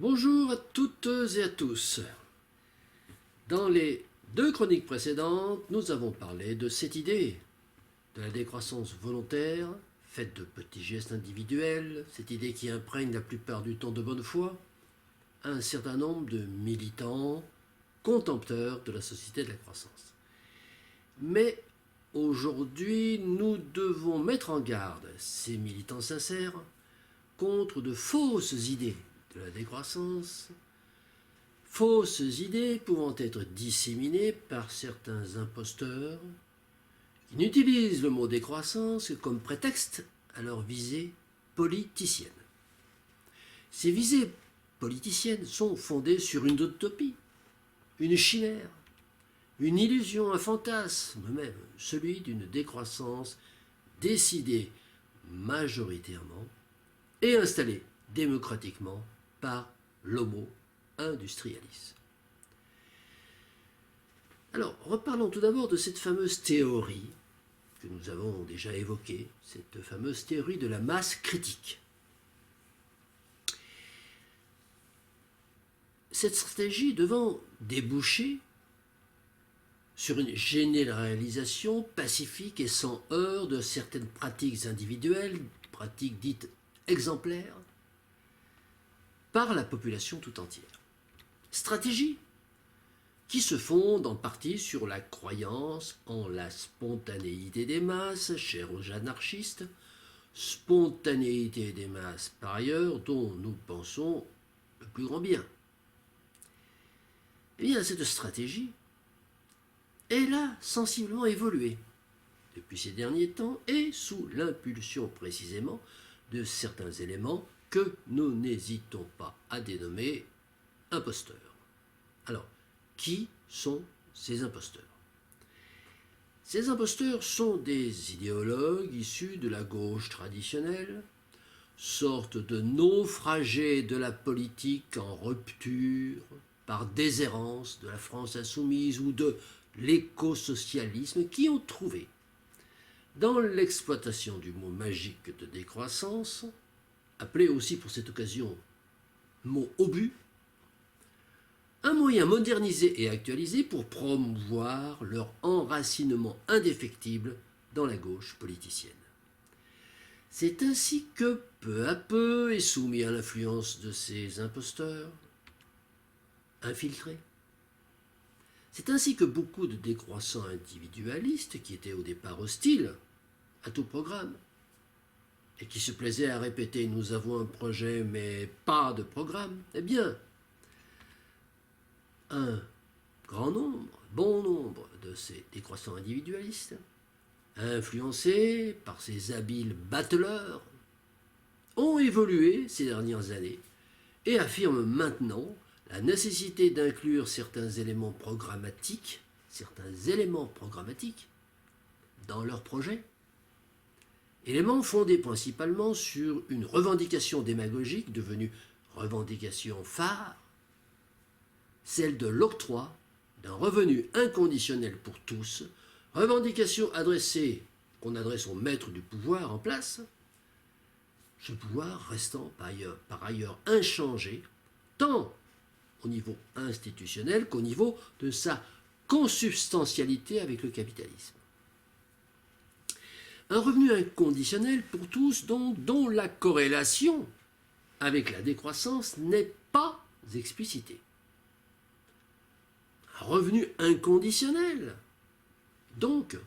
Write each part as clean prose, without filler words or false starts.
Bonjour à toutes et à tous. Dans les deux chroniques précédentes, nous avons parlé de cette idée, de la décroissance volontaire, faite de petits gestes individuels, cette idée qui imprègne la plupart du temps de bonne foi, un certain nombre de militants, contempteurs de la société de la croissance. Mais aujourd'hui, nous devons mettre en garde ces militants sincères contre de fausses idées de la décroissance, fausses idées pouvant être disséminées par certains imposteurs qui n'utilisent le mot décroissance que comme prétexte à leur visée politicienne. Ces visées politiciennes sont fondées sur une utopie, une chimère, une illusion, un fantasme même, celui d'une décroissance décidée majoritairement et installée démocratiquement par l'homo industrialis. Alors, reparlons tout d'abord de cette fameuse théorie que nous avons déjà évoquée, cette fameuse théorie de la masse critique. Cette stratégie devant déboucher sur une généralisation pacifique et sans heurts de certaines pratiques individuelles, pratiques dites exemplaires, par la population tout entière. Stratégie qui se fonde en partie sur la croyance en la spontanéité des masses, chère aux anarchistes, spontanéité des masses par ailleurs dont nous pensons le plus grand bien. Eh bien, cette stratégie, elle a sensiblement évolué depuis ces derniers temps et sous l'impulsion précisément de certains éléments que nous n'hésitons pas à dénommer imposteurs. Alors, qui sont ces imposteurs? Ces imposteurs sont des idéologues issus de la gauche traditionnelle, sorte de naufragés de la politique en rupture, par déshérence de la France insoumise ou de l'écosocialisme, qui ont trouvé, dans l'exploitation du mot magique de décroissance, appelé aussi pour cette occasion mot obus, un moyen modernisé et actualisé pour promouvoir leur enracinement indéfectible dans la gauche politicienne. C'est ainsi que, peu à peu, et soumis à l'influence de ces imposteurs, infiltrés, c'est ainsi que beaucoup de décroissants individualistes, qui étaient au départ hostiles à tout programme, et qui se plaisaient à répéter « nous avons un projet mais pas de programme », eh bien, un grand nombre, bon nombre de ces décroissants individualistes, influencés par ces habiles bateleurs, ont évolué ces dernières années et affirment maintenant la nécessité d'inclure certains éléments programmatiques dans leur projet. Éléments fondés principalement sur une revendication démagogique devenue revendication phare, celle de l'octroi d'un revenu inconditionnel pour tous, revendication qu'on adresse au maître du pouvoir en place, ce pouvoir restant par ailleurs inchangé, tant au niveau institutionnel qu'au niveau de sa consubstantialité avec le capitalisme. Un revenu inconditionnel pour tous, donc, dont la corrélation avec la décroissance n'est pas explicitée. Un revenu inconditionnel, donc,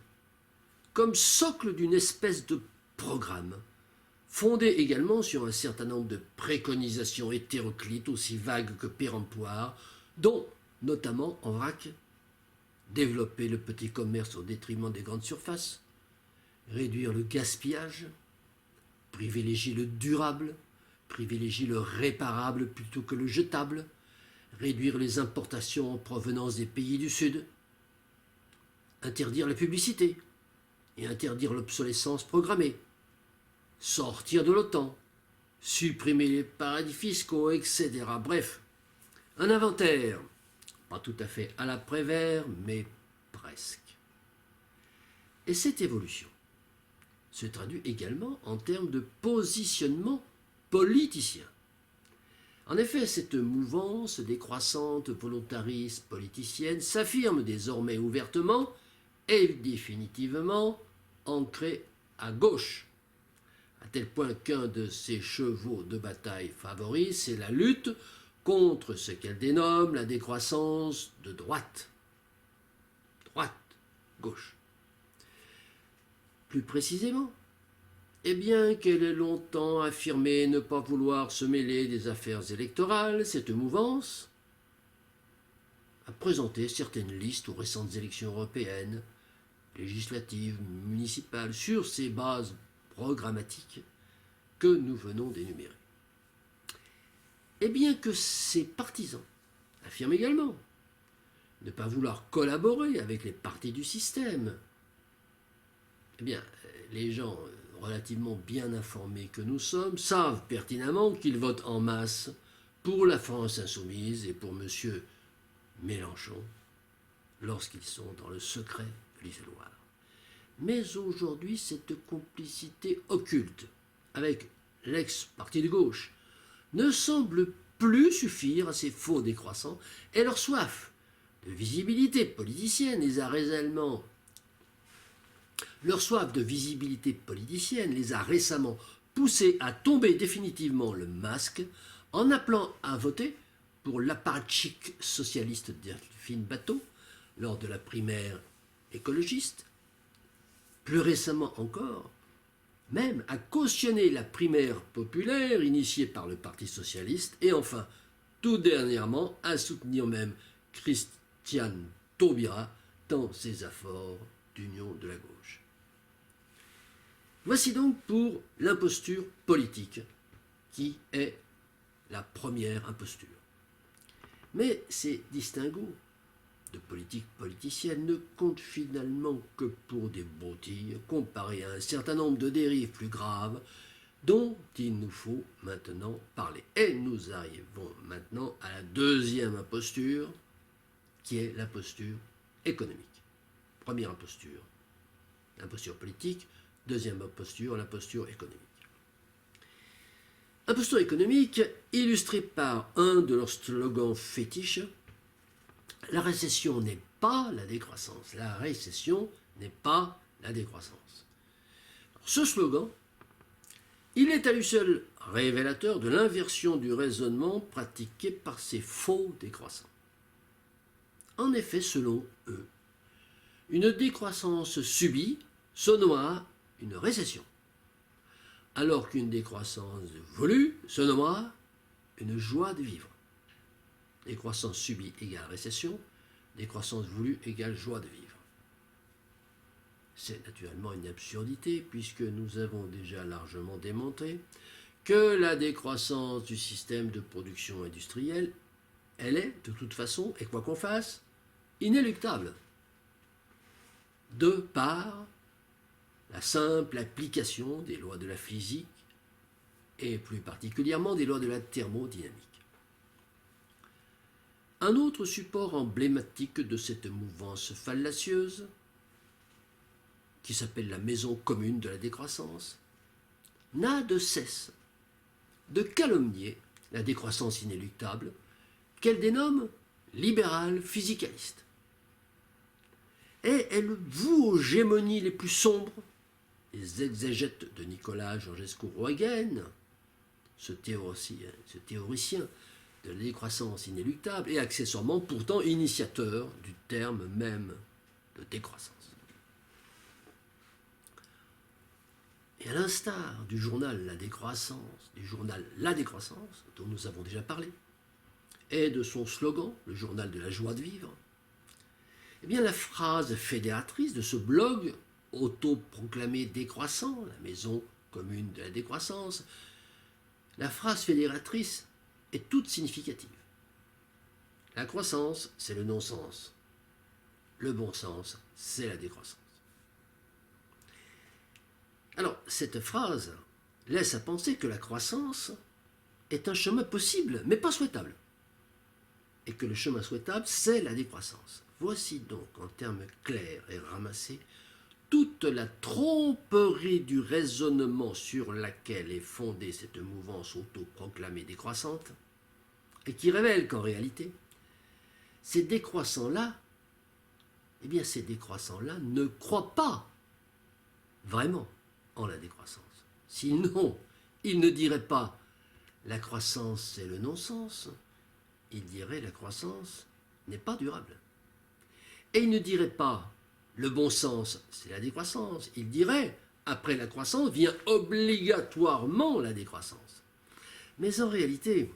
comme socle d'une espèce de programme, fondé également sur un certain nombre de préconisations hétéroclites aussi vagues que péremptoires, dont, notamment en vrac, développer le petit commerce au détriment des grandes surfaces, réduire le gaspillage, privilégier le durable, privilégier le réparable plutôt que le jetable, réduire les importations en provenance des pays du Sud, interdire la publicité et interdire l'obsolescence programmée, sortir de l'OTAN, supprimer les paradis fiscaux, etc. Bref, un inventaire, pas tout à fait à la Prévert, mais presque. Et cette évolution se traduit également en termes de positionnement politicien. En effet, cette mouvance décroissante, volontariste, politicienne s'affirme désormais ouvertement et définitivement ancrée à gauche, à tel point qu'un de ses chevaux de bataille favoris, c'est la lutte contre ce qu'elle dénomme la décroissance de droite. Droite, gauche. Plus précisément, et bien qu'elle ait longtemps affirmé ne pas vouloir se mêler des affaires électorales, cette mouvance a présenté certaines listes aux récentes élections européennes, législatives, municipales, sur ces bases programmatiques que nous venons d'énumérer. Et bien que ses partisans affirment également ne pas vouloir collaborer avec les partis du système, eh bien, les gens relativement bien informés que nous sommes savent pertinemment qu'ils votent en masse pour la France insoumise et pour M. Mélenchon lorsqu'ils sont dans le secret de l'isoloir. Mais aujourd'hui, cette complicité occulte avec l'ex-parti de gauche ne semble plus suffire à ces faux décroissants et leur soif de visibilité politicienne les a récemment poussés à tomber définitivement le masque en appelant à voter pour l'apparatchik socialiste Delphine Batho lors de la primaire écologiste, plus récemment encore, même à cautionner la primaire populaire initiée par le Parti socialiste et enfin, tout dernièrement, à soutenir même Christiane Taubira dans ses efforts d'union de la gauche. Voici donc pour l'imposture politique, qui est la première imposture. Mais ces distinguos de politique politicienne ne comptent finalement que pour des broutilles comparées à un certain nombre de dérives plus graves dont il nous faut maintenant parler. Et nous arrivons maintenant à la deuxième imposture, qui est l'imposture économique. Première imposture, l'imposture politique. Deuxième imposture, l'imposture économique. Imposture économique illustrée par un de leurs slogans fétiches. La récession n'est pas la décroissance. La récession n'est pas la décroissance. Ce slogan, il est à lui seul révélateur de l'inversion du raisonnement pratiqué par ces faux décroissants. En effet, selon eux, une décroissance subie sonnera une récession, alors qu'une décroissance voulue se nommera une joie de vivre. Décroissance subie égale récession, décroissance voulue égale joie de vivre. C'est naturellement une absurdité, puisque nous avons déjà largement démontré que la décroissance du système de production industrielle, elle est, de toute façon, et quoi qu'on fasse, inéluctable, de par la simple application des lois de la physique et plus particulièrement des lois de la thermodynamique. Un autre support emblématique de cette mouvance fallacieuse, qui s'appelle la maison commune de la décroissance, n'a de cesse de calomnier la décroissance inéluctable qu'elle dénomme libérale physicaliste. Et elle voue aux gémonies les plus sombres les exégètes de Nicolas Georgescu-Roegen, ce théoricien de la décroissance inéluctable et accessoirement pourtant initiateur du terme même de décroissance. Et à l'instar du journal La Décroissance, dont nous avons déjà parlé, et de son slogan, le journal de la joie de vivre, eh bien la phrase fédératrice de ce blog autoproclamé décroissant, la maison commune de la décroissance, la phrase fédératrice est toute significative. La croissance, c'est le non-sens. Le bon sens, c'est la décroissance. Alors, cette phrase laisse à penser que la croissance est un chemin possible, mais pas souhaitable. Et que le chemin souhaitable, c'est la décroissance. Voici donc, en termes clairs et ramassés, toute la tromperie du raisonnement sur laquelle est fondée cette mouvance autoproclamée décroissante, et qui révèle qu'en réalité, ces décroissants-là, eh bien ces décroissants-là ne croient pas vraiment en la décroissance. Sinon, ils ne diraient pas la croissance c'est le non-sens, ils diraient la croissance n'est pas durable. Et ils ne diraient pas le bon sens c'est la décroissance, ils diraient après la croissance vient obligatoirement la décroissance. Mais en réalité,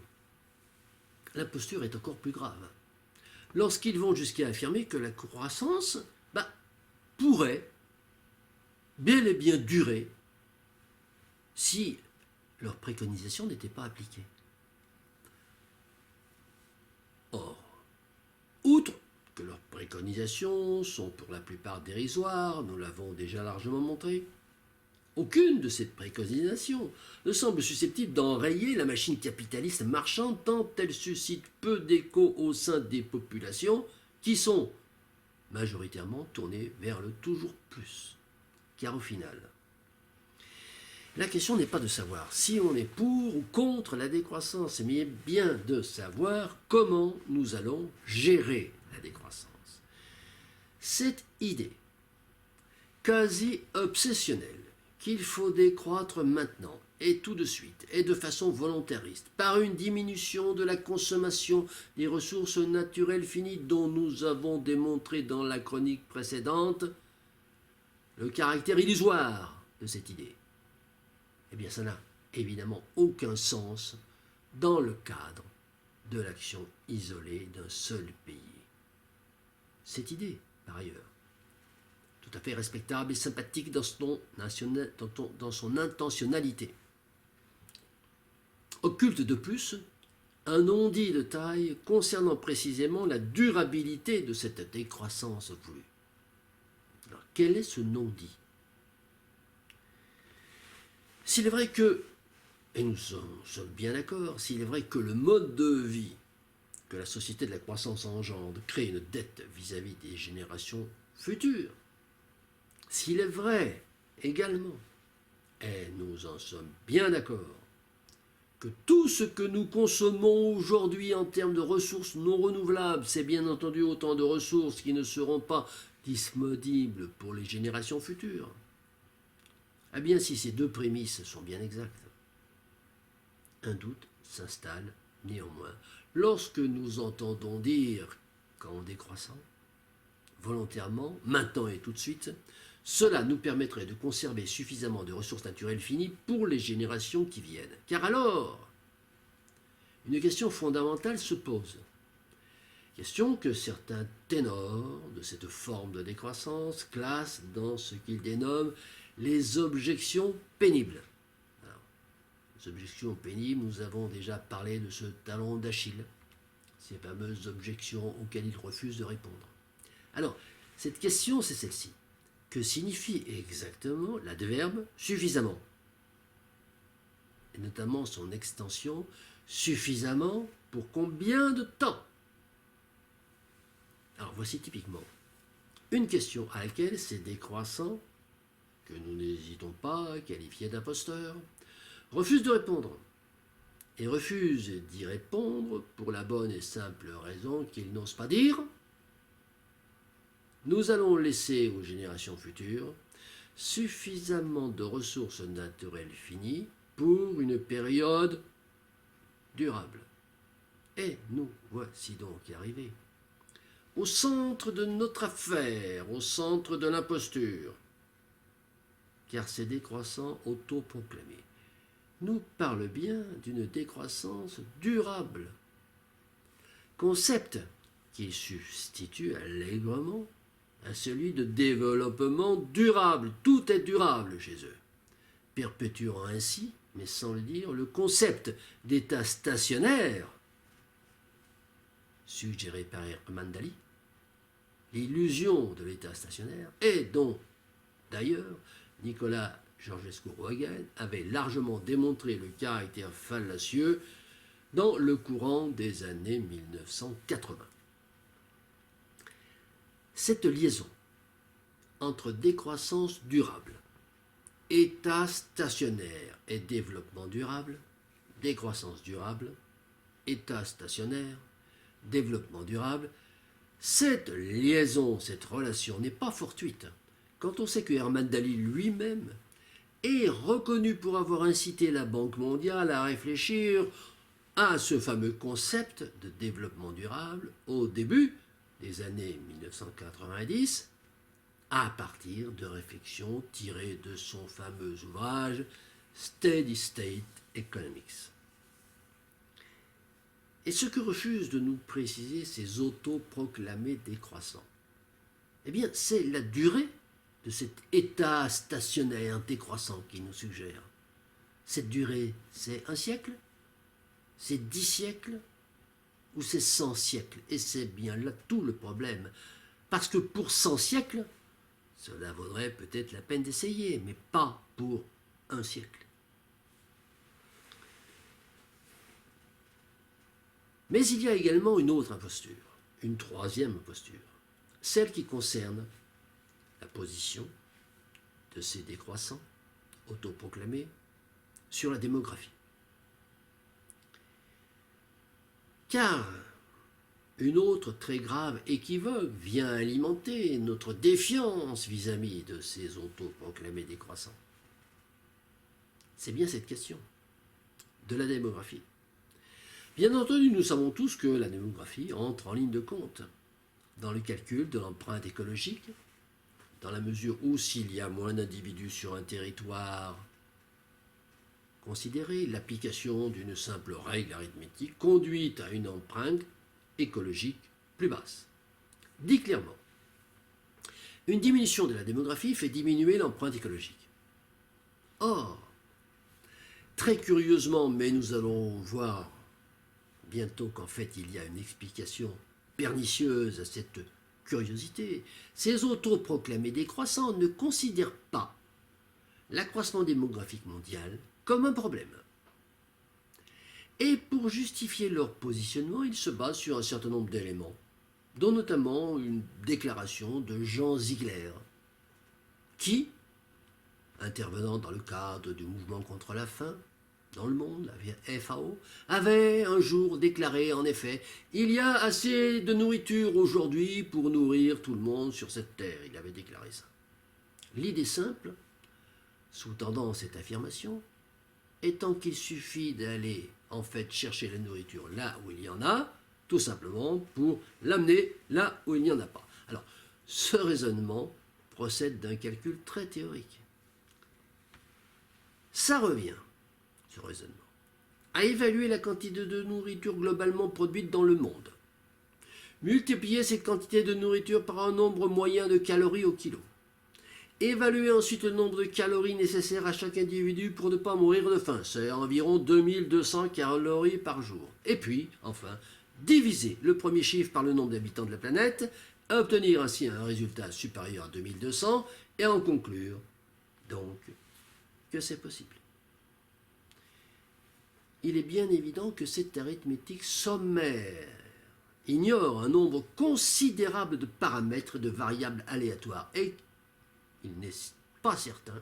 la posture est encore plus grave. Lorsqu'ils vont jusqu'à affirmer que la croissance pourrait bel et bien durer si leurs préconisations n'étaient pas appliquées. Or, outre que leurs préconisations sont pour la plupart dérisoires, nous l'avons déjà largement montré, aucune de ces préconisations ne semble susceptible d'enrayer la machine capitaliste marchande tant elle suscite peu d'écho au sein des populations qui sont majoritairement tournées vers le toujours plus. Car au final, la question n'est pas de savoir si on est pour ou contre la décroissance, mais bien de savoir comment nous allons gérer la décroissance. Cette idée quasi obsessionnelle qu'il faut décroître maintenant et tout de suite et de façon volontariste par une diminution de la consommation des ressources naturelles finies dont nous avons démontré dans la chronique précédente le caractère illusoire de cette idée. Eh bien, ça n'a évidemment aucun sens dans le cadre de l'action isolée d'un seul pays. Cette idée, par ailleurs, tout à fait respectable et sympathique dans son intentionnalité, occulte de plus un non-dit de taille concernant précisément la durabilité de cette décroissance voulue. Alors, quel est ce non-dit ? S'il est vrai que, et nous sommes bien d'accord, s'il est vrai que le mode de vie que la société de la croissance engendre crée une dette vis-à-vis des générations futures, s'il est vrai également, et nous en sommes bien d'accord, que tout ce que nous consommons aujourd'hui en termes de ressources non renouvelables, c'est bien entendu autant de ressources qui ne seront pas disponibles pour les générations futures. Eh bien, si ces deux prémices sont bien exactes, un doute s'installe néanmoins lorsque nous entendons dire qu'en décroissant, volontairement, maintenant et tout de suite, cela nous permettrait de conserver suffisamment de ressources naturelles finies pour les générations qui viennent. Car alors, une question fondamentale se pose. Question que certains ténors de cette forme de décroissance classent dans ce qu'ils dénomment les objections pénibles. Alors, les objections pénibles, nous avons déjà parlé de ce talon d'Achille, ces fameuses objections auxquelles il refuse de répondre. Alors, cette question, c'est celle-ci. Que signifie exactement l'adverbe suffisamment? Et notamment son extension suffisamment pour combien de temps? Alors voici typiquement une question à laquelle ces décroissants, que nous n'hésitons pas à qualifier d'imposteurs, refusent de répondre. Et refusent d'y répondre pour la bonne et simple raison qu'ils n'osent pas dire: nous allons laisser aux générations futures suffisamment de ressources naturelles finies pour une période durable. Et nous voici donc arrivés au centre de notre affaire, au centre de l'imposture, car ces décroissants autoproclamés nous parlent bien d'une décroissance durable, concept qu'ils substituent allègrement à celui de développement durable. Tout est durable chez eux, perpétuant ainsi, mais sans le dire, le concept d'état stationnaire, suggéré par Herman Daly, l'illusion de l'état stationnaire, et dont, d'ailleurs, Nicolas Georgescu-Roegen avait largement démontré le caractère fallacieux dans le courant des années 1980. Cette liaison entre décroissance durable, état stationnaire et développement durable, décroissance durable, État stationnaire, développement durable, cette liaison, cette relation n'est pas fortuite. Quand on sait que Herman Daly lui-même est reconnu pour avoir incité la Banque mondiale à réfléchir à ce fameux concept de développement durable au début des années 1990, à partir de réflexions tirées de son fameux ouvrage Steady State Economics. Et ce que refusent de nous préciser ces autoproclamés décroissants, eh bien, c'est la durée de cet état stationnaire décroissant qui nous suggère. Cette durée, c'est 1 siècle, c'est 10 siècles, ou c'est 100 siècles. Et c'est bien là tout le problème. Parce que pour 100 siècles, cela vaudrait peut-être la peine d'essayer, mais pas pour 1 siècle. Mais il y a également une autre imposture, une troisième imposture, celle qui concerne la position de ces décroissants autoproclamés sur la démographie. Car une autre très grave équivoque vient alimenter notre défiance vis-à-vis de ces autoproclamés décroissants. C'est bien cette question de la démographie. Bien entendu, nous savons tous que la démographie entre en ligne de compte dans le calcul de l'empreinte écologique, dans la mesure où s'il y a moins d'individus sur un territoire, considérez l'application d'une simple règle arithmétique conduit à une empreinte écologique plus basse. Dit clairement, une diminution de la démographie fait diminuer l'empreinte écologique. Or, très curieusement, mais nous allons voir bientôt qu'en fait il y a une explication pernicieuse à cette curiosité, ces autoproclamés décroissants ne considèrent pas l'accroissement démographique mondial comme un problème. Et pour justifier leur positionnement, ils se basent sur un certain nombre d'éléments, dont notamment une déclaration de Jean Ziegler, qui, intervenant dans le cadre du mouvement contre la faim dans le monde, la FAO, avait un jour déclaré en effet « Il y a assez de nourriture aujourd'hui pour nourrir tout le monde sur cette terre ». Il avait déclaré ça. L'idée simple, sous-tendant cette affirmation, étant qu'il suffit d'aller en fait chercher la nourriture là où il y en a, tout simplement pour l'amener là où il n'y en a pas. Alors, ce raisonnement procède d'un calcul très théorique. Ça revient, ce raisonnement, à évaluer la quantité de nourriture globalement produite dans le monde. Multiplier cette quantité de nourriture par un nombre moyen de calories au kilo. Évaluer ensuite le nombre de calories nécessaires à chaque individu pour ne pas mourir de faim. C'est environ 2200 calories par jour. Et puis, enfin, diviser le premier chiffre par le nombre d'habitants de la planète, obtenir ainsi un résultat supérieur à 2200 et en conclure, donc, que c'est possible. Il est bien évident que cette arithmétique sommaire ignore un nombre considérable de paramètres et de variables aléatoires et il n'est pas certain,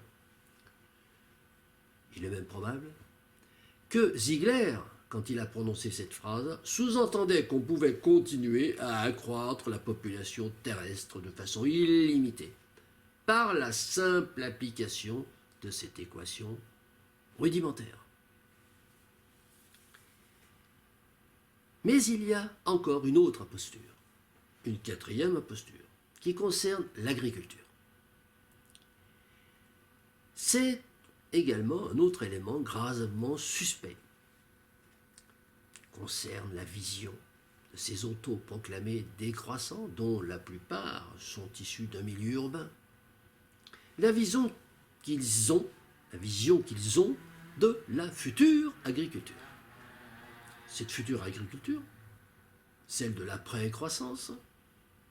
il est même probable, que Ziegler, quand il a prononcé cette phrase, sous-entendait qu'on pouvait continuer à accroître la population terrestre de façon illimitée par la simple application de cette équation rudimentaire. Mais il y a encore une autre imposture, une quatrième imposture, qui concerne l'agriculture. C'est également un autre élément gravement suspect, qui concerne la vision de ces autoproclamés décroissants, dont la plupart sont issus d'un milieu urbain. La vision qu'ils ont de la future agriculture. Cette future agriculture, celle de l'après-croissance,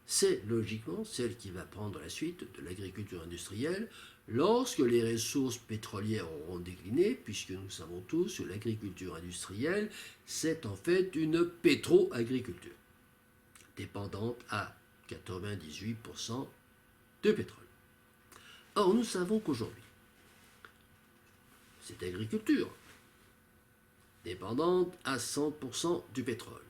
c'est logiquement celle qui va prendre la suite de l'agriculture industrielle lorsque les ressources pétrolières auront décliné, puisque nous savons tous que l'agriculture industrielle, c'est en fait une pétro-agriculture, dépendante à 98% de pétrole. Or, nous savons qu'aujourd'hui, cette agriculture dépendante à 100% du pétrole,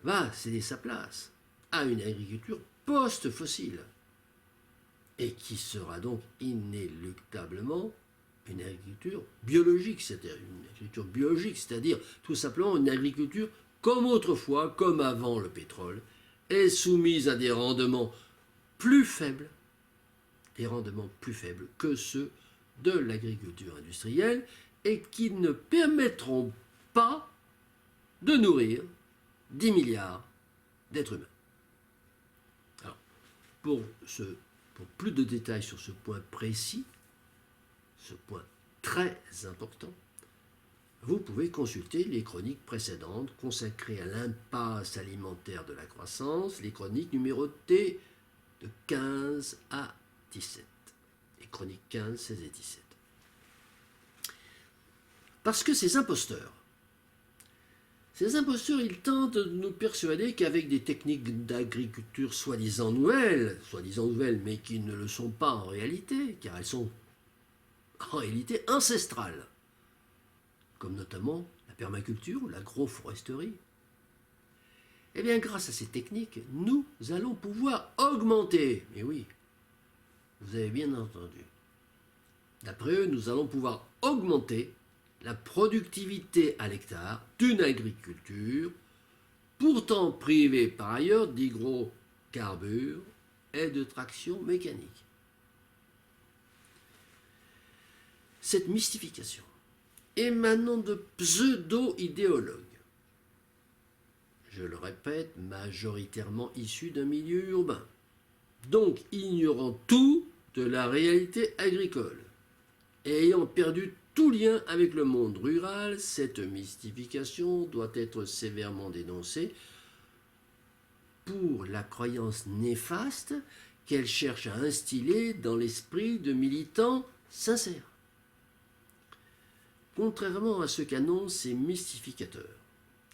va céder sa place à une agriculture post-fossile et qui sera donc inéluctablement une agriculture biologique, c'est-à-dire tout simplement une agriculture comme autrefois, comme avant le pétrole, est soumise à des rendements plus faibles, que ceux de l'agriculture industrielle et qui ne permettront pas de nourrir 10 milliards d'êtres humains. Alors, pour plus de détails sur ce point précis, ce point très important, vous pouvez consulter les chroniques précédentes consacrées à l'impasse alimentaire de la croissance, les chroniques numérotées de 15 à 17. Les chroniques 15, 16 et 17. Parce que ces imposteurs, ils tentent de nous persuader qu'avec des techniques d'agriculture soi-disant nouvelles, mais qui ne le sont pas en réalité, car elles sont en réalité ancestrales, comme notamment la permaculture ou l'agroforesterie. Eh bien, grâce à ces techniques, nous allons pouvoir augmenter, mais oui, vous avez bien entendu, d'après eux, nous allons pouvoir augmenter la productivité à l'hectare d'une agriculture pourtant privée par ailleurs d'hydrocarbures et de traction mécanique. Cette mystification émanant de pseudo-idéologues, je le répète, majoritairement issus d'un milieu urbain, donc ignorant tout de la réalité agricole, et ayant perdu tout lien avec le monde rural, cette mystification doit être sévèrement dénoncée pour la croyance néfaste qu'elle cherche à instiller dans l'esprit de militants sincères. Contrairement à ce qu'annoncent ces mystificateurs,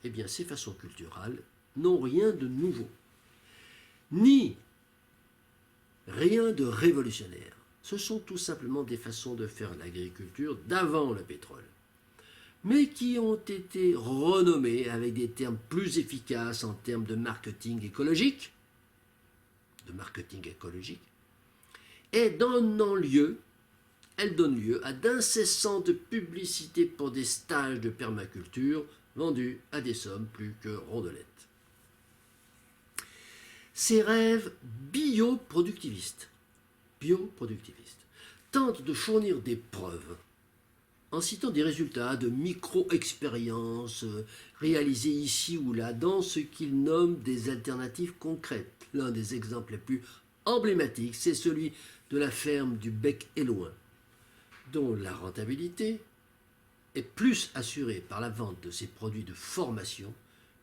eh bien ces façons culturales n'ont rien de nouveau, ni rien de révolutionnaire. Ce sont tout simplement des façons de faire l'agriculture d'avant le pétrole, mais qui ont été renommées avec des termes plus efficaces en termes de marketing écologique, et elles donnent lieu à d'incessantes publicités pour des stages de permaculture vendus à des sommes plus que rondelettes. Ces rêves bioproductivistes tentent de fournir des preuves en citant des résultats de micro-expériences réalisées ici ou là dans ce qu'ils nomment des alternatives concrètes. L'un des exemples les plus emblématiques, c'est celui de la ferme du Bec et Loin, dont la rentabilité est plus assurée par la vente de ses produits de formation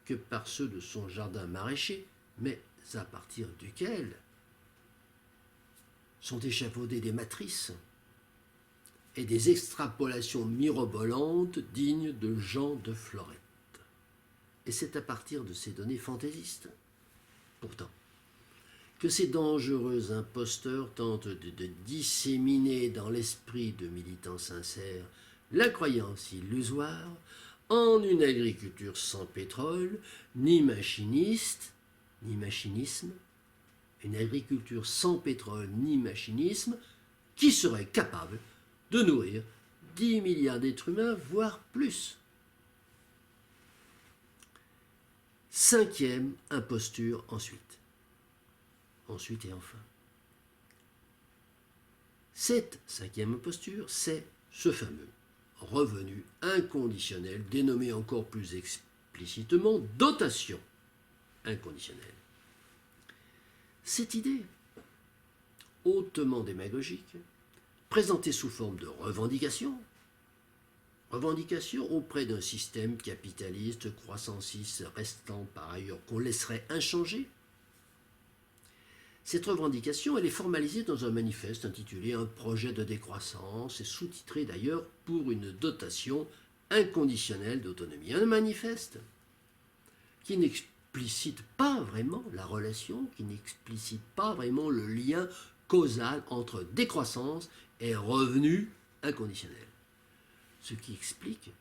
que par ceux de son jardin maraîcher, mais à partir duquel sont échafaudées des matrices et des extrapolations mirobolantes dignes de Jean de Florette. Et c'est à partir de ces données fantaisistes, pourtant, que ces dangereux imposteurs tentent de disséminer dans l'esprit de militants sincères la croyance illusoire en une agriculture sans pétrole, ni machinisme, une agriculture sans pétrole ni machinisme qui serait capable de nourrir 10 milliards d'êtres humains, voire plus. Cinquième imposture ensuite et enfin. Cette cinquième imposture, c'est ce fameux revenu inconditionnel, dénommé encore plus explicitement dotation inconditionnelle. Cette idée, hautement démagogique, présentée sous forme de revendication auprès d'un système capitaliste croissanciste restant par ailleurs qu'on laisserait inchangé. Cette revendication, elle est formalisée dans un manifeste intitulé « Un projet de décroissance » et sous-titré d'ailleurs « Pour une dotation inconditionnelle d'autonomie ». Un manifeste qui n'explicite pas vraiment la relation, qui n'explicite pas vraiment le lien causal entre décroissance et revenu inconditionnel. Ce qui explique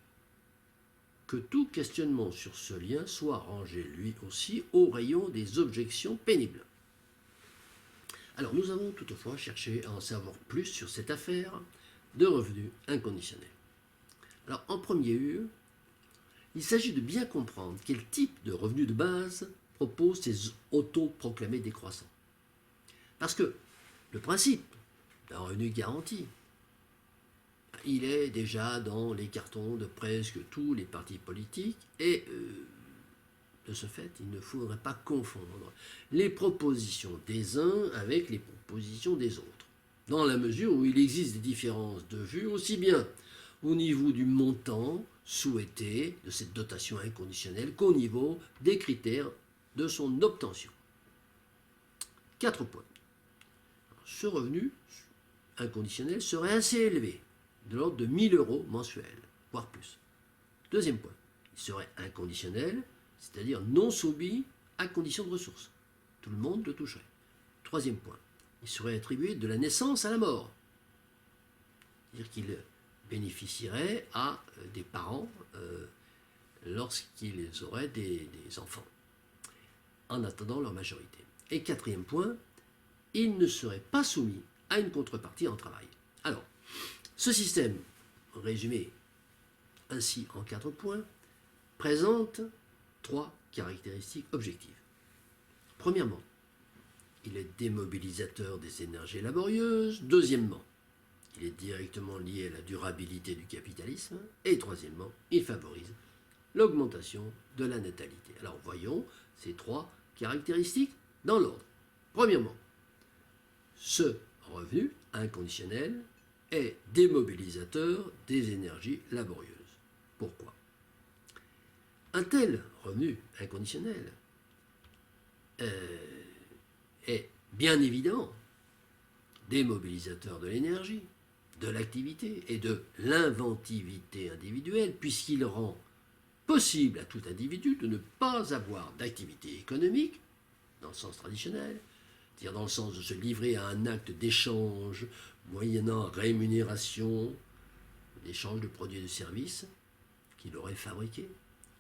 que tout questionnement sur ce lien soit rangé lui aussi au rayon des objections pénibles. Alors nous avons toutefois cherché à en savoir plus sur cette affaire de revenus inconditionnels. Alors en premier lieu, il s'agit de bien comprendre quel type de revenu de base propose ces autoproclamés décroissants. Parce que le principe d'un revenu garanti, il est déjà dans les cartons de presque tous les partis politiques et de ce fait, il ne faudrait pas confondre les propositions des uns avec les propositions des autres, dans la mesure où il existe des différences de vue aussi bien au niveau du montant souhaité de cette dotation inconditionnelle qu'au niveau des critères de son obtention. 4 points. Ce revenu inconditionnel serait assez élevé, de l'ordre de 1 000 € mensuels, voire plus. Deuxième point, il serait inconditionnel, c'est-à-dire non soumis à condition de ressources. Tout le monde le toucherait. Troisième point, il serait attribué de la naissance à la mort. C'est-à-dire qu'il bénéficierait à des parents lorsqu'ils auraient des enfants, en attendant leur majorité. Et quatrième point, il ne serait pas soumis à une contrepartie en travail. Alors, ce système, résumé ainsi en 4 points, présente 3 caractéristiques objectives. Premièrement, il est démobilisateur des énergies laborieuses. Deuxièmement, il est directement lié à la durabilité du capitalisme. Et troisièmement, il favorise l'augmentation de la natalité. Alors voyons ces 3 caractéristiques dans l'ordre. Premièrement, ce revenu inconditionnel est démobilisateur des énergies laborieuses. Pourquoi ? Un tel revenu inconditionnel est bien évidemment démobilisateur de l'énergie, de l'activité et de l'inventivité individuelle, puisqu'il rend possible à tout individu de ne pas avoir d'activité économique, dans le sens traditionnel, c'est-à-dire dans le sens de se livrer à un acte d'échange moyennant rémunération, d'échange de produits et de services qu'il aurait fabriqués,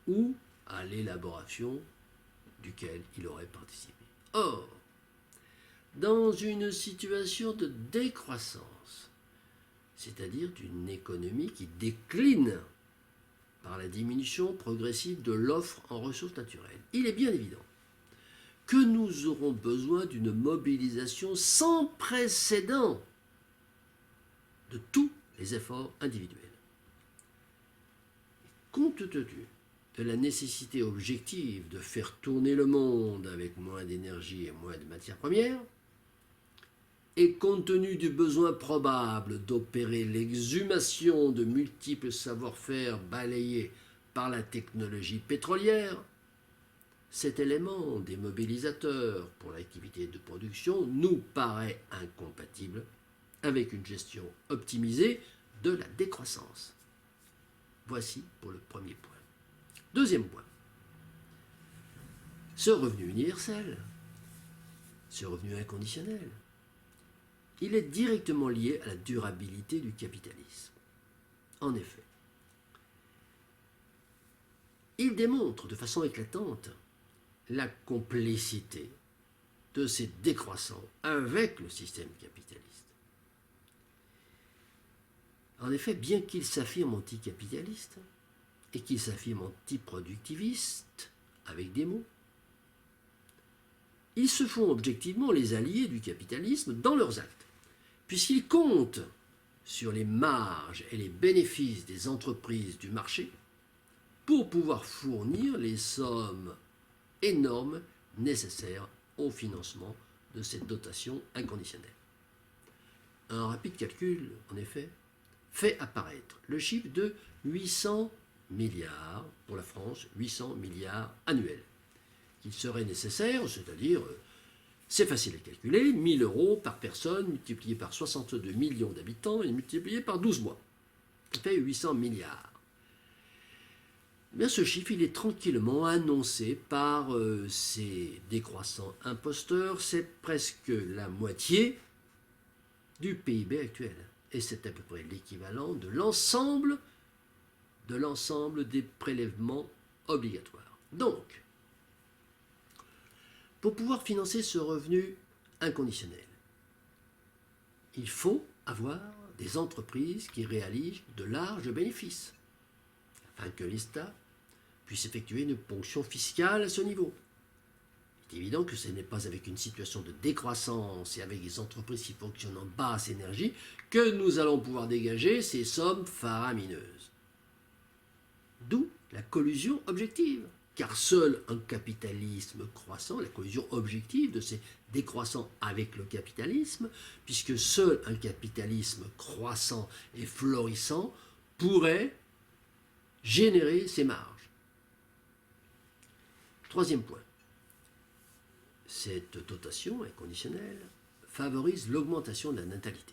ou à l'élaboration duquel il aurait participé. Or, dans une situation de décroissance, c'est-à-dire d'une économie qui décline par la diminution progressive de l'offre en ressources naturelles, il est bien évident que nous aurons besoin d'une mobilisation sans précédent de tous les efforts individuels. Compte tenu de la nécessité objective de faire tourner le monde avec moins d'énergie et moins de matières premières, et compte tenu du besoin probable d'opérer l'exhumation de multiples savoir-faire balayés par la technologie pétrolière, cet élément démobilisateur pour l'activité de production nous paraît incompatible avec une gestion optimisée de la décroissance. Voici pour le premier point. Deuxième point. Ce revenu universel, ce revenu inconditionnel, il est directement lié à la durabilité du capitalisme. En effet, il démontre de façon éclatante la complicité de ces décroissants avec le système capitaliste. En effet, bien qu'il s'affirme anticapitaliste et qu'il s'affirme antiproductiviste, avec des mots, ils se font objectivement les alliés du capitalisme dans leurs actes, puisqu'ils comptent sur les marges et les bénéfices des entreprises du marché pour pouvoir fournir les sommes énormes nécessaires au financement de cette dotation inconditionnelle. Un rapide calcul, en effet, fait apparaître le chiffre de 800 milliards pour la France, 800 milliards annuels, qu'il serait nécessaire, c'est-à-dire, c'est facile à calculer, 1 000 € par personne multiplié par 62 millions d'habitants et multiplié par 12 mois. Ça fait 800 milliards. Bien, ce chiffre, il est tranquillement annoncé par ces décroissants imposteurs. C'est presque la moitié du PIB actuel. Et c'est à peu près l'équivalent de l'ensemble de l'ensemble des prélèvements obligatoires. Donc, pour pouvoir financer ce revenu inconditionnel, il faut avoir des entreprises qui réalisent de larges bénéfices, afin que l'État puisse effectuer une ponction fiscale à ce niveau. Il est évident que ce n'est pas avec une situation de décroissance et avec des entreprises qui fonctionnent en basse énergie que nous allons pouvoir dégager ces sommes faramineuses. D'où la collusion objective, car seul un capitalisme croissant, la collusion objective de ces décroissants avec le capitalisme, puisque seul un capitalisme croissant et florissant pourrait générer ces marges. Troisième point. Cette dotation inconditionnelle favorise l'augmentation de la natalité.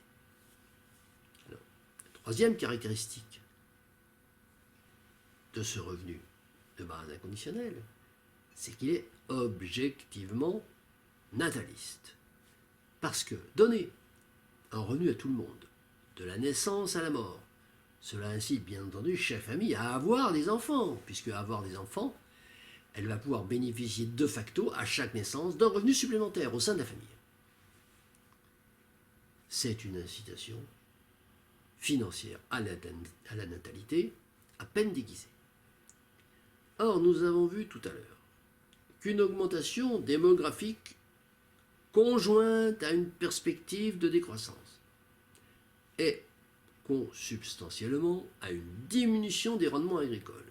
Alors, la troisième caractéristique de ce revenu de base inconditionnelle, c'est qu'il est objectivement nataliste. Parce que donner un revenu à tout le monde, de la naissance à la mort, cela incite bien entendu chaque famille à avoir des enfants, puisque avoir des enfants, elle va pouvoir bénéficier de facto à chaque naissance d'un revenu supplémentaire au sein de la famille. C'est une incitation financière à la natalité à peine déguisée. Or, nous avons vu tout à l'heure qu'une augmentation démographique conjointe à une perspective de décroissance est consubstantiellement à une diminution des rendements agricoles.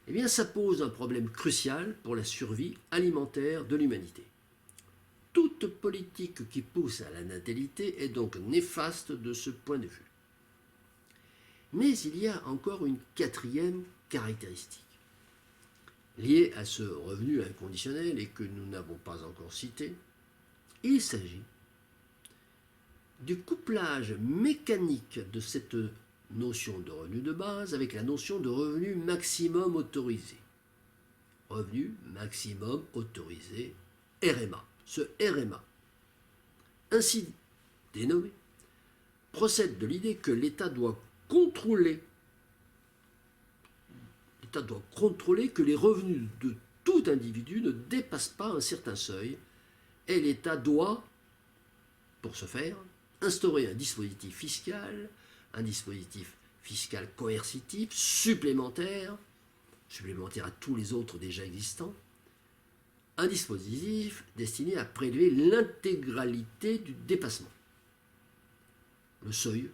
Eh bien, ça pose un problème crucial pour la survie alimentaire de l'humanité. Toute politique qui pousse à la natalité est donc néfaste de ce point de vue. Mais il y a encore une quatrième caractéristique liée à ce revenu inconditionnel et que nous n'avons pas encore cité. Il s'agit du couplage mécanique de cette notion de revenu de base avec la notion de revenu maximum autorisé. Revenu maximum autorisé, RMA. Ce RMA, ainsi dénommé, procède de l'idée que l'État doit contrôler que les revenus de tout individu ne dépassent pas un certain seuil et l'État doit, pour ce faire, instaurer un dispositif fiscal coercitif, supplémentaire à tous les autres déjà existants, un dispositif destiné à prélever l'intégralité du dépassement. Le seuil,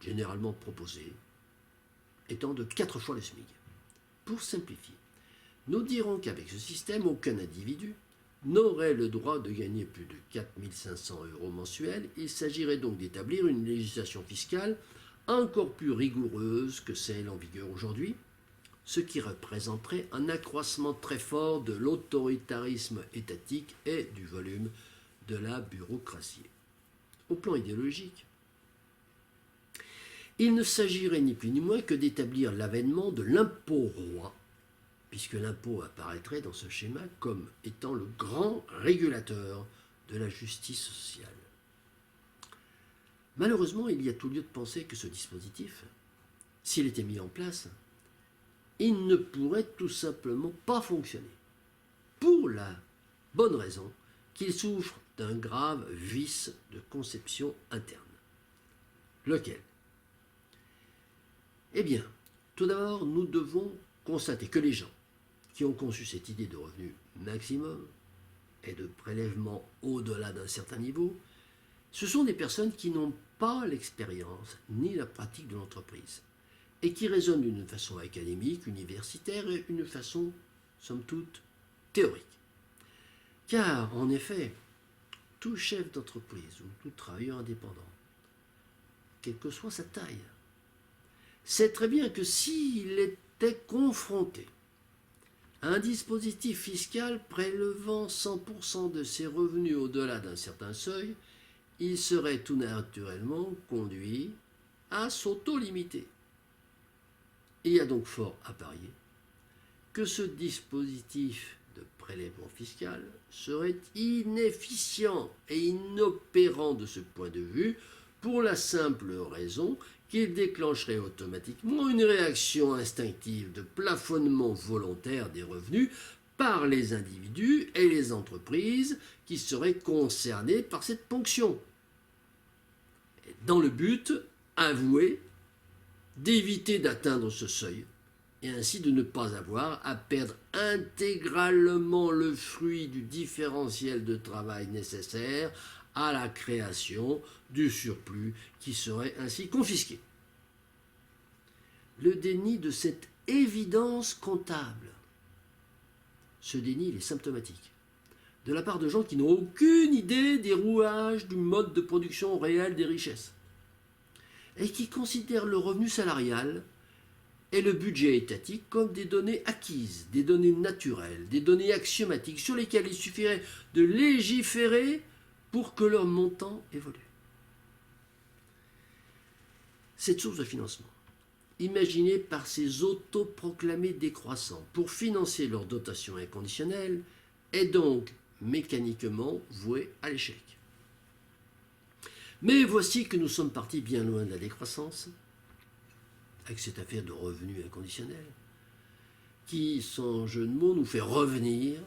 généralement proposé, étant de 4 fois le SMIC. Pour simplifier, nous dirons qu'avec ce système, aucun individu n'aurait le droit de gagner plus de 4 500 € mensuels. Il s'agirait donc d'établir une législation fiscale encore plus rigoureuse que celle en vigueur aujourd'hui, ce qui représenterait un accroissement très fort de l'autoritarisme étatique et du volume de la bureaucratie. Au plan idéologique, il ne s'agirait ni plus ni moins que d'établir l'avènement de l'impôt roi, puisque l'impôt apparaîtrait dans ce schéma comme étant le grand régulateur de la justice sociale. Malheureusement, il y a tout lieu de penser que ce dispositif, s'il était mis en place, il ne pourrait tout simplement pas fonctionner, pour la bonne raison qu'il souffre d'un grave vice de conception interne. Lequel ? Eh bien, tout d'abord, nous devons constater que les gens qui ont conçu cette idée de revenu maximum et de prélèvement au-delà d'un certain niveau, ce sont des personnes qui n'ont pas l'expérience ni la pratique de l'entreprise et qui raisonnent d'une façon académique, universitaire et une façon, somme toute, théorique. Car, en effet, tout chef d'entreprise ou tout travailleur indépendant, quelle que soit sa taille, sait très bien que s'il était confronté à un dispositif fiscal prélevant 100% de ses revenus au-delà d'un certain seuil, il serait tout naturellement conduit à s'auto-limiter. Il y a donc fort à parier que ce dispositif de prélèvement fiscal serait inefficient et inopérant de ce point de vue, pour la simple raison qu'il déclencherait automatiquement une réaction instinctive de plafonnement volontaire des revenus par les individus et les entreprises qui seraient concernés par cette ponction, dans le but avoué d'éviter d'atteindre ce seuil et ainsi de ne pas avoir à perdre intégralement le fruit du différentiel de travail nécessaire à la création du surplus qui serait ainsi confisqué. Le déni de cette évidence comptable, ce déni il est symptomatique de la part de gens qui n'ont aucune idée des rouages du mode de production réel des richesses et qui considèrent le revenu salarial et le budget étatique comme des données acquises, des données naturelles, des données axiomatiques sur lesquelles il suffirait de légiférer pour que leur montant évolue. Cette source de financement, imaginée par ces autoproclamés décroissants pour financer leur dotation inconditionnelle, est donc mécaniquement vouée à l'échec. Mais voici que nous sommes partis bien loin de la décroissance, avec cette affaire de revenus inconditionnels, qui, sans jeu de mots, nous fait revenir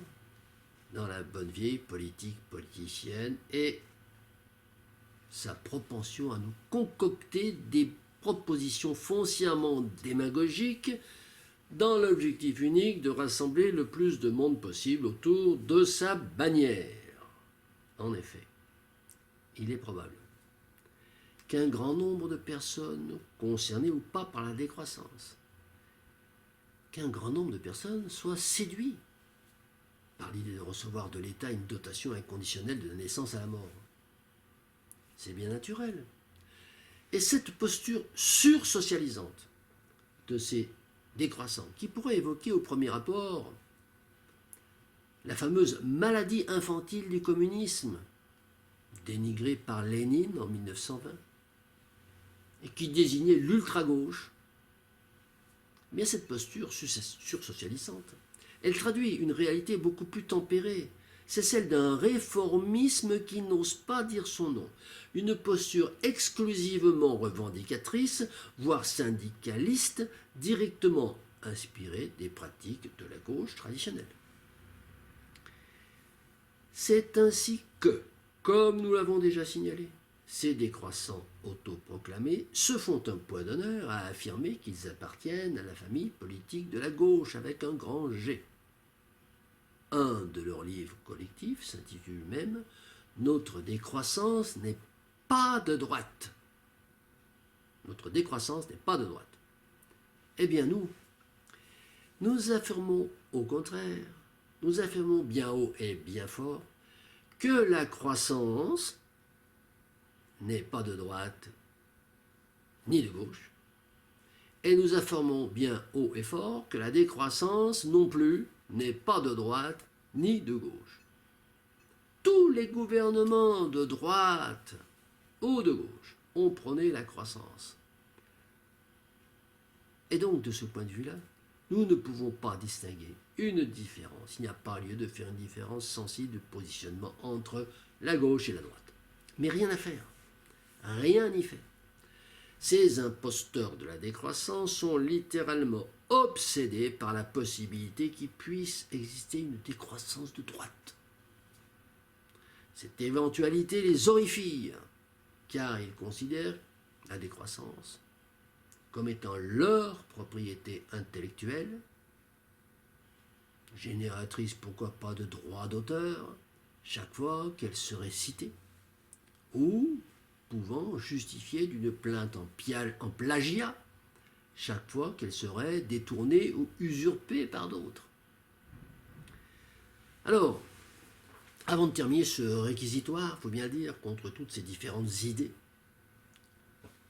dans la bonne vieille politique politicienne et sa propension à nous concocter des propositions foncièrement démagogiques dans l'objectif unique de rassembler le plus de monde possible autour de sa bannière. En effet, il est probable qu'un grand nombre de personnes, concernées ou pas par la décroissance, qu'un grand nombre de personnes soient séduits par l'idée de recevoir de l'État une dotation inconditionnelle de la naissance à la mort. C'est bien naturel. Et cette posture sursocialisante de ces décroissants, qui pourrait évoquer au premier abord la fameuse maladie infantile du communisme, dénigrée par Lénine en 1920, et qui désignait l'ultra-gauche, mais cette posture sursocialisante, elle traduit une réalité beaucoup plus tempérée. C'est celle d'un réformisme qui n'ose pas dire son nom, une posture exclusivement revendicatrice, voire syndicaliste, directement inspirée des pratiques de la gauche traditionnelle. C'est ainsi que, comme nous l'avons déjà signalé, ces décroissants autoproclamés se font un point d'honneur à affirmer qu'ils appartiennent à la famille politique de la gauche avec un grand G. Un de leurs livres collectifs s'intitule même « Notre décroissance n'est pas de droite ». Notre décroissance n'est pas de droite. Eh bien nous affirmons au contraire, nous affirmons bien haut et bien fort que la croissance n'est pas de droite ni de gauche, et nous affirmons bien haut et fort que la décroissance non plus n'est pas de droite ni de gauche. Tous les gouvernements de droite ou de gauche ont prôné la croissance. Et donc, de ce point de vue-là, nous ne pouvons pas distinguer une différence. Il n'y a pas lieu de faire une différence sensible de positionnement entre la gauche et la droite. Mais rien à faire. Rien n'y fait. Ces imposteurs de la décroissance sont littéralement obsédés par la possibilité qu'il puisse exister une décroissance de droite. Cette éventualité les horrifie, car ils considèrent la décroissance comme étant leur propriété intellectuelle, génératrice pourquoi pas de droits d'auteur, chaque fois qu'elle serait citée, ou pouvant justifier d'une plainte en plagiat chaque fois qu'elle serait détournée ou usurpée par d'autres. Alors, avant de terminer ce réquisitoire, il faut bien le dire, contre toutes ces différentes idées,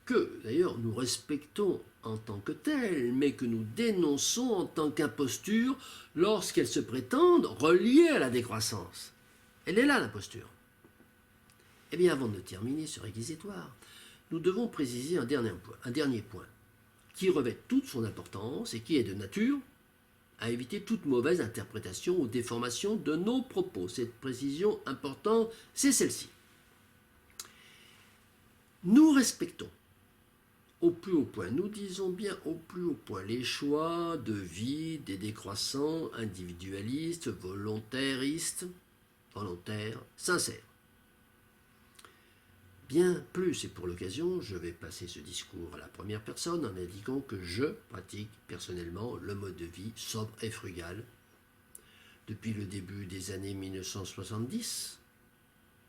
que d'ailleurs nous respectons en tant que telles, mais que nous dénonçons en tant qu'imposture lorsqu'elles se prétendent reliées à la décroissance. Elle est là l'imposture. Eh bien, avant de terminer ce réquisitoire, nous devons préciser un dernier point, qui revêt toute son importance et qui est de nature à éviter toute mauvaise interprétation ou déformation de nos propos. Cette précision importante, c'est celle-ci. Nous respectons au plus haut point. Nous disons bien au plus haut point. Les choix de vie des décroissants, individualistes, volontaires, sincères. Bien plus, et pour l'occasion, je vais passer ce discours à la première personne en indiquant que je pratique personnellement le mode de vie sobre et frugal depuis le début des années 1970,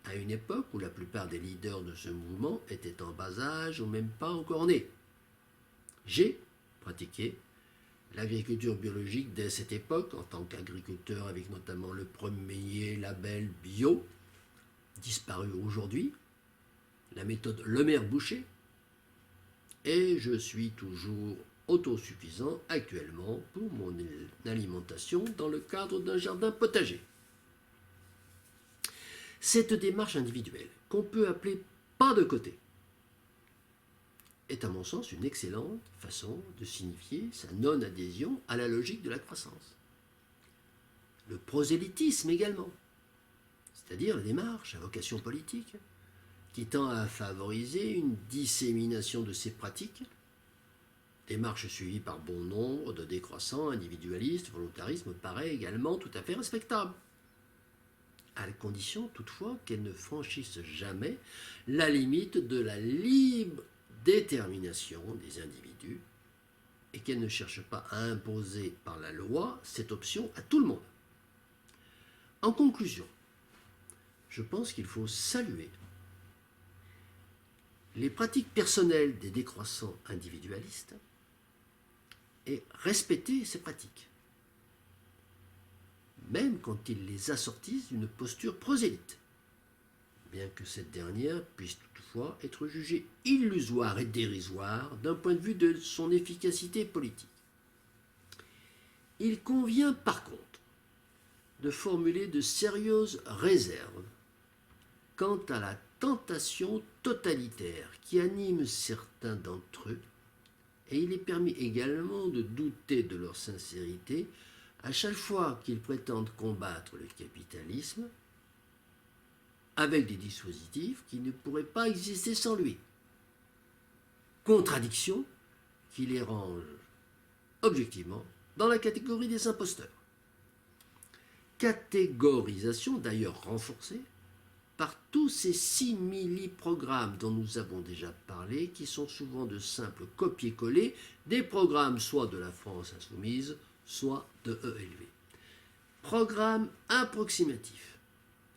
à une époque où la plupart des leaders de ce mouvement étaient en bas âge ou même pas encore nés. J'ai pratiqué l'agriculture biologique dès cette époque en tant qu'agriculteur avec notamment le premier label bio, disparu aujourd'hui, la méthode Lemaire-Boucher, et je suis toujours autosuffisant actuellement pour mon alimentation dans le cadre d'un jardin potager. Cette démarche individuelle, qu'on peut appeler pas de côté, est à mon sens une excellente façon de signifier sa non-adhésion à la logique de la croissance. Le prosélytisme également, c'est-à-dire la démarche à vocation politique, qui tend à favoriser une dissémination de ces pratiques, démarche suivie par bon nombre de décroissants individualistes, volontarisme paraît également tout à fait respectable, à la condition toutefois qu'elle ne franchisse jamais la limite de la libre détermination des individus et qu'elle ne cherche pas à imposer par la loi cette option à tout le monde. En conclusion, je pense qu'il faut saluer les pratiques personnelles des décroissants individualistes et respecter ces pratiques, même quand ils les assortissent d'une posture prosélyte, bien que cette dernière puisse toutefois être jugée illusoire et dérisoire d'un point de vue de son efficacité politique. Il convient par contre de formuler de sérieuses réserves quant à la tentation totalitaire qui anime certains d'entre eux, et il est permis également de douter de leur sincérité à chaque fois qu'ils prétendent combattre le capitalisme avec des dispositifs qui ne pourraient pas exister sans lui. Contradiction qui les range objectivement dans la catégorie des imposteurs. Catégorisation d'ailleurs renforcée par tous ces simili-programmes dont nous avons déjà parlé, qui sont souvent de simples copier-coller des programmes soit de la France insoumise, soit de ELV. Programmes approximatifs,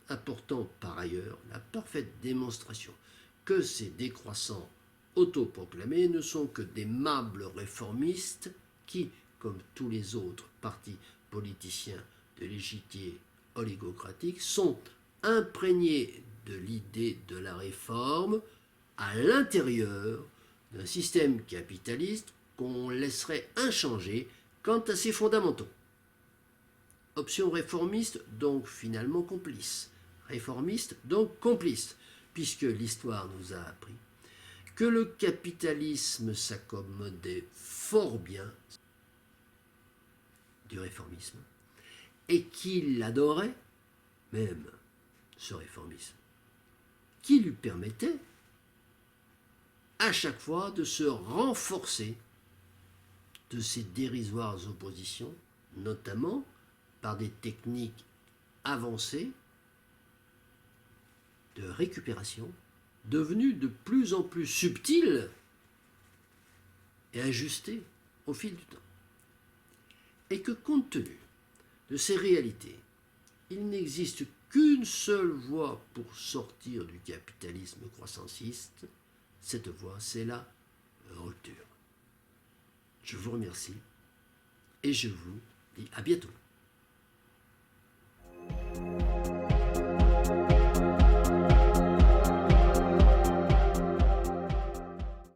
apportant par ailleurs la parfaite démonstration que ces décroissants autoproclamés ne sont que d'aimables réformistes qui, comme tous les autres partis politiciens de l'échiquier oligocratique, sont imprégnés de l'idée de la réforme à l'intérieur d'un système capitaliste qu'on laisserait inchangé quant à ses fondamentaux. Option réformiste, donc finalement complice. Réformiste, donc complice, puisque l'histoire nous a appris que le capitalisme s'accommodait fort bien du réformisme et qu'il adorait même ce réformisme, qui lui permettait à chaque fois de se renforcer de ses dérisoires oppositions, notamment par des techniques avancées de récupération, devenues de plus en plus subtiles et ajustées au fil du temps. Et que compte tenu de ces réalités, il n'existe qu'une seule voie pour sortir du capitalisme croissanciste. Cette voie, c'est la rupture. Je vous remercie et je vous dis à bientôt.